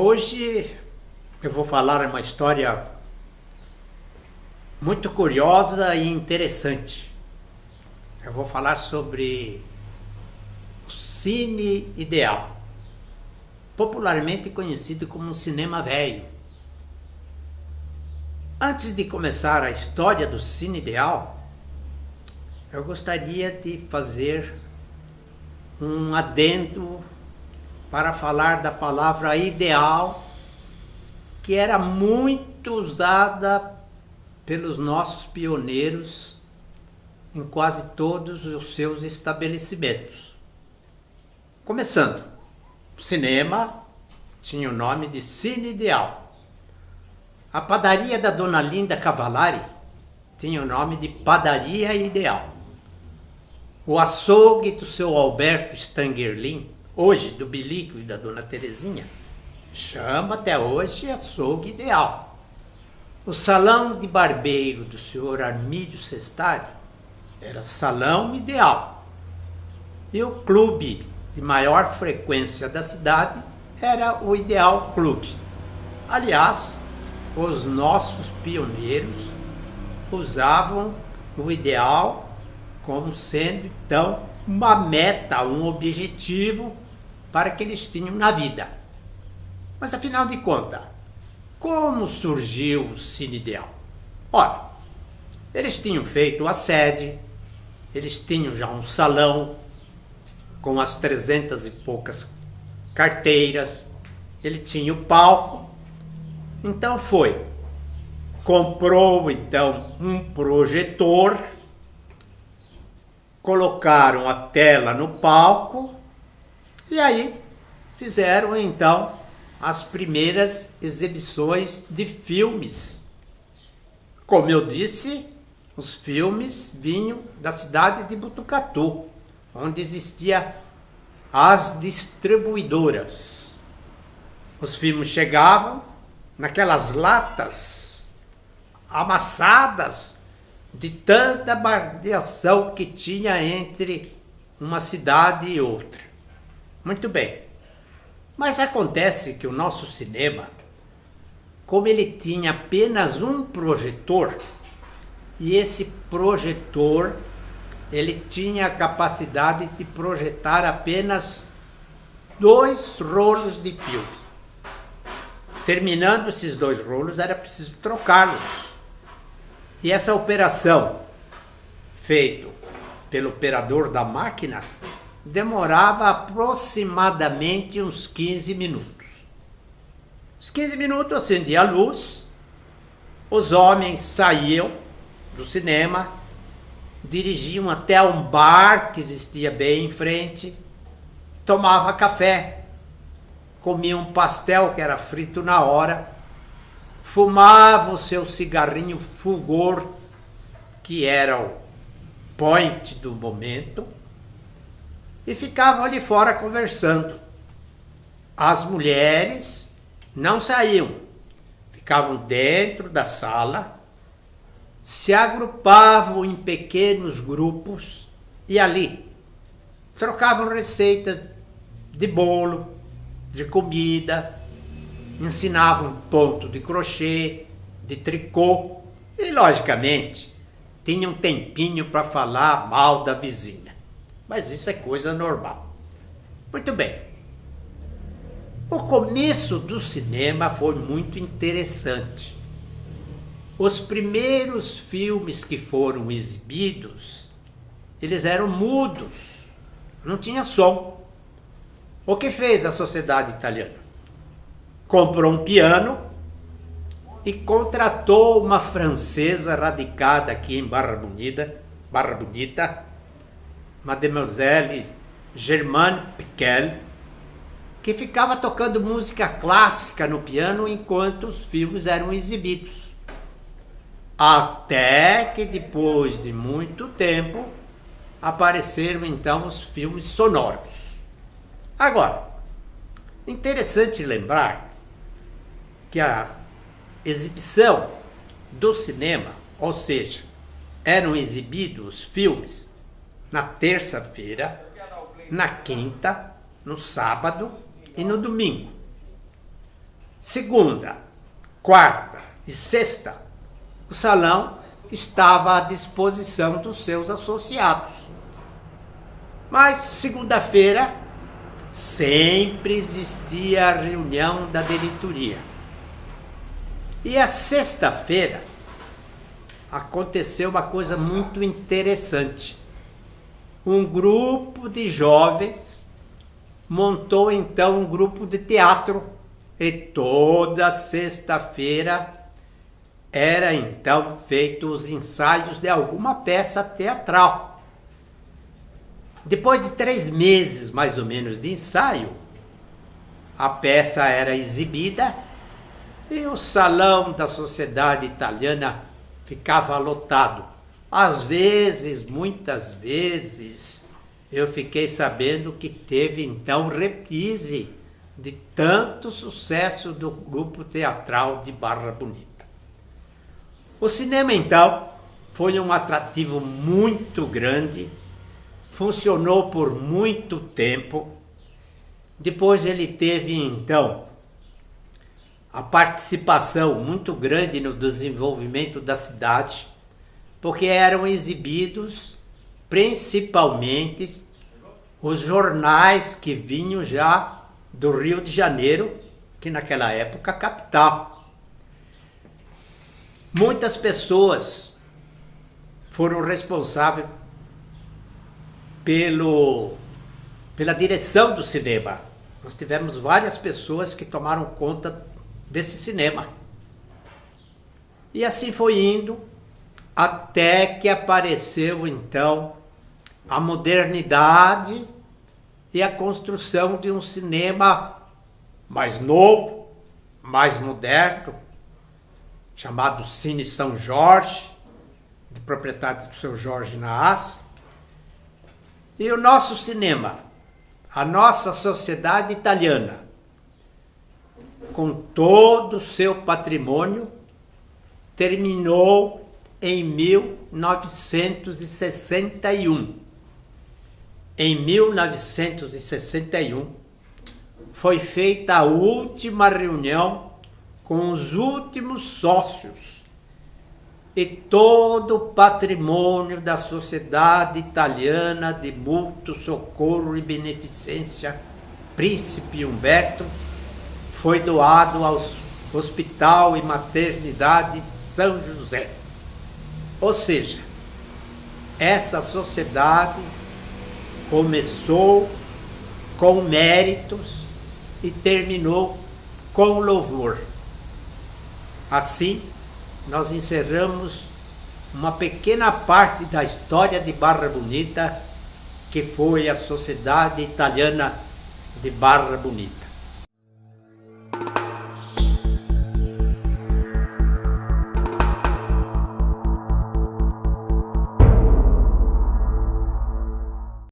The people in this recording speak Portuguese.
Hoje eu vou falar uma história muito curiosa e interessante. Eu vou falar sobre o Cine Ideal, popularmente conhecido como cinema velho. Antes de começar a história do Cine Ideal, eu gostaria de fazer um adendo para falar da palavra ideal, que era muito usada pelos nossos pioneiros em quase todos os seus estabelecimentos. Começando, o cinema tinha o nome de Cine Ideal. A padaria da Dona Linda Cavallari tinha o nome de Padaria Ideal. O açougue do seu Alberto Stangerlin, hoje do Bilico e da Dona Terezinha, chama até hoje açougue ideal. O salão de barbeiro do senhor Armídio Sestari era salão ideal. E o clube de maior frequência da cidade era o Ideal Clube. Aliás, os nossos pioneiros usavam o ideal como sendo, então, uma meta, um objetivo para que eles tinham na vida. Mas, afinal de contas, como surgiu o Cine Ideal? Ora, eles tinham feito a sede, eles tinham já um salão com as 300 e poucas carteiras, ele tinha o palco, então comprou então um projetor, colocaram a tela no palco e aí fizeram então as primeiras exibições de filmes. Como eu disse, os filmes vinham da cidade de Botucatu, onde existiam as distribuidoras. Os filmes chegavam naquelas latas amassadas de tanta barbeação que tinha entre uma cidade e outra. Muito bem. Mas acontece que o nosso cinema, como ele tinha apenas um projetor, e esse projetor, ele tinha a capacidade de projetar apenas 2 rolos de filme. Terminando esses 2 rolos, era preciso trocá-los. E essa operação, feita pelo operador da máquina, demorava aproximadamente uns 15 minutos. Os 15 minutos acendia a luz, os homens saíam do cinema, dirigiam até um bar que existia bem em frente, tomava café, comia um pastel que era frito na hora, fumava o seu cigarrinho Fulgor, que era o point do momento, e ficavam ali fora conversando. As mulheres não saíam, ficavam dentro da sala, se agrupavam em pequenos grupos e ali trocavam receitas de bolo, de comida, ensinavam ponto de crochê, de tricô e, logicamente, tinham um tempinho para falar mal da vizinha. Mas isso é coisa normal. Muito bem. O começo do cinema foi muito interessante. Os primeiros filmes que foram exibidos, eles eram mudos, não tinha som. O que fez a sociedade italiana? Comprou um piano e contratou uma francesa radicada aqui em Barra Bonita, Mademoiselle Germaine Piquel, que ficava tocando música clássica no piano enquanto os filmes eram exibidos. Até que depois de muito tempo apareceram então os filmes sonoros. Agora, interessante lembrar que a exibição do cinema, ou seja, eram exibidos os filmes na terça-feira, na quinta, no sábado e no domingo. Segunda, quarta e sexta, o salão estava à disposição dos seus associados. Mas segunda-feira sempre existia a reunião da diretoria. E a sexta-feira aconteceu uma coisa muito interessante. Um grupo de jovens montou então um grupo de teatro e toda sexta-feira era então feito os ensaios de alguma peça teatral. Depois de 3 meses mais ou menos de ensaio, a peça era exibida e o salão da Sociedade Italiana ficava lotado. Às vezes, muitas vezes, eu fiquei sabendo que teve então reprise de tanto sucesso do grupo teatral de Barra Bonita. O cinema então foi um atrativo muito grande, funcionou por muito tempo. Depois ele teve então a participação muito grande no desenvolvimento da cidade, porque eram exibidos principalmente os jornais que vinham já do Rio de Janeiro, que naquela época capital. Muitas pessoas foram responsáveis pela direção do cinema. Nós tivemos várias pessoas que tomaram conta desse cinema. E assim foi indo, até que apareceu então a modernidade e a construção de um cinema mais novo, mais moderno, chamado Cine São Jorge, de propriedade do seu Jorge Naas. E o nosso cinema, a nossa sociedade italiana, com todo o seu patrimônio, terminou em 1961. Em 1961, foi feita a última reunião com os últimos sócios e todo o patrimônio da Sociedade Italiana de Mútuo Socorro e Beneficência Príncipe Umberto foi doado ao Hospital e Maternidade São José. Ou seja, essa sociedade começou com méritos e terminou com louvor. Assim, nós encerramos uma pequena parte da história de Barra Bonita, que foi a Sociedade Italiana de Barra Bonita.